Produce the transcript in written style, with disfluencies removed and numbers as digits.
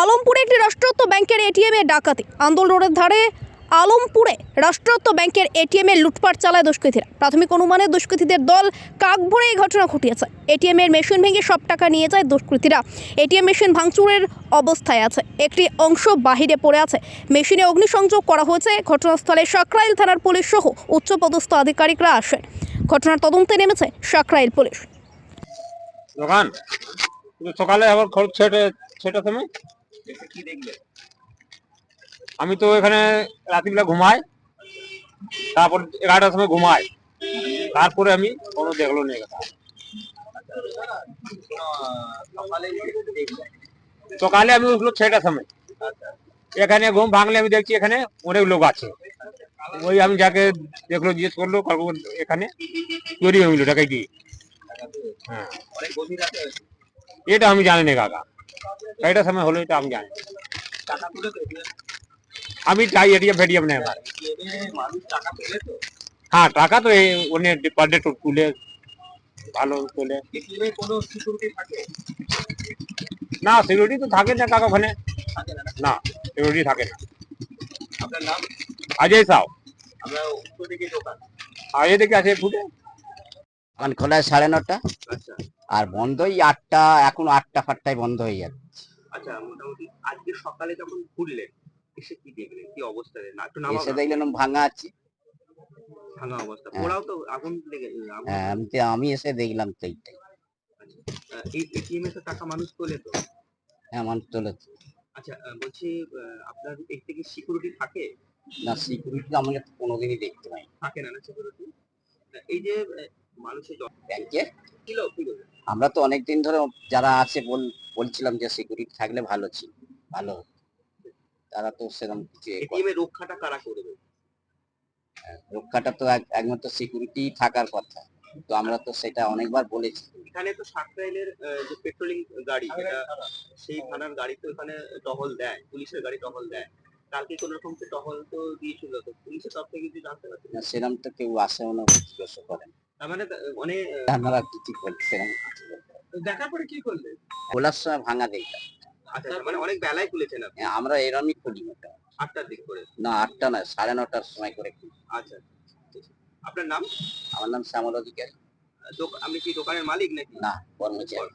আলমপুরে একটি রাষ্ট্রায়ত্ত ব্যাংকের এটিএম এ ডাকাতি। আন্দোল রোডের ধারে আলমপুরে রাষ্ট্রায়ত্ত ব্যাংকের এটিএম এ লুটপাট চালায় দুষ্কৃতীরা। প্রাথমিক অনুমানে দুষ্কৃতীদের দল কাকভরে এই ঘটনা ঘটিয়েছে। এটিএম এর মেশিন ভেঙে সব টাকা নিয়ে যায় দুষ্কৃতীরা। এটিএম মেশিন ভাঙচুরের অবস্থায় আছে, একটি অংশ বাহিরে পড়ে আছে। মেশিনে অগ্নিসংযোগ করা হয়েছে। ঘটনাস্থলে সাকরাইল থানার পুলিশ সহ উচ্চপদস্থ আধিকারিকরা আসেন। ঘটনার তদন্তে নেমেছে সাকরাইল পুলিশ। দোকান সকালে আবার খরচ ছয়টার সময় কি দেখলে? আমি তো এখানে রাত্রিবেলা ঘুমাই, তারপর 11টার সময় ঘুমাই, তারপরে আমি কোনো দেখলো নেই। সকালে আমি উঠলো 6টার সময়, এখানে ঘুম ভাঙলে আমি দেখছি এখানে অনেক লোক আছে। ওই আমি যাকে দেখলো জিজ্ঞেস করলো, এখানে চুরি হয়ে গেল টাকা দিয়ে। হ্যাঁ, এটা আমি জানি না কাকা, কয়টার সময় হলো এটা আমি জানি। আমি চাই এটিএম ফেটিএম নেই আমার। হ্যাঁ, টাকা তো অনেক পার ডে তুলে ভালো তোলে। না, সিকিউরিটি তো থাকে না কাকা ওখানে, না সিকিউরিটি থাকে না। আপনার নাম? অজয় সাউ। আমরা উত্তর দিকে দোকান, আর এদিকে আছে ফুটে। দোকান খোলা 9:30, আচ্ছা আর বন্ধই 8টা। এখন 8টা-5টায় বন্ধ হয়ে যাচ্ছে। আচ্ছা। মোটামুটি আজকে সকালে যখন ঘুরলেন, এসে কি দেখলেন? কি অবস্থা? না একটু এসে দেখলেন ভাঙা আছে। ভাঙা অবস্থা। হ্যাঁ। ওরাও তো আগুন লেগে আগুন। হ্যাঁ, আমি এসে দেখলাম তো এইটাই। এই এটিএম এ তো টাকা মানুষ তোলে তো। হ্যাঁ, মানুষ চলেছে। আচ্ছা, বলছি আপনার এর থেকে সিকিউরিটি থাকে? না, সিকিউরিটি আমি কোনোদিনই দেখতে পাই থাকে না সিকিউরিটি। এই যে মানুষের ব্যাংকে। কি বলে? আমরা তো অনেকদিন ধরে যারা আছে বলছিলাম যে সিকিউরিটি থাকলে ভালো ছিল, ভালো হতো। তারা তো সেরকম কিছু এটিএম এর রক্ষাটা কারা করবে? রক্ষাটা তো একমাত্র সিকিউরিটি থাকার কথা। তো আমরা তো সেটা অনেকবার বলেছি। এখানে তো সাকরাইলের যে পেট্রোলিং গাড়ি, যেটা সেই থানার গাড়ি তো এখানে টহল দেয়, পুলিশের গাড়ি টহল দেয়। কালকে কোন রকম টহল তো দিয়েছিল, তো পুলিশের তরফ থেকে কিছু জানতে পারছেন? না, সেরকম তো কেউ আসেও না, জিজ্ঞাসা করেন। তার মানে অনেক আপনারা কিছু বলছেন, দেখার পরে কি করলে? খোলার সময় ভাঙা দেখলাম। আচ্ছা, মানে অনেক বেলায় খুলেছেন আপনি? আমরা এরমই খুলি মোটা। 8টার দিক করে? না, 8টা না, 9:30টার সময় করে খুলি। আচ্ছা, আপনার নাম? আমার নাম শ্যামল অধিকারী। আপনি কি দোকানের মালিক নাকি? না, কর্মচারী।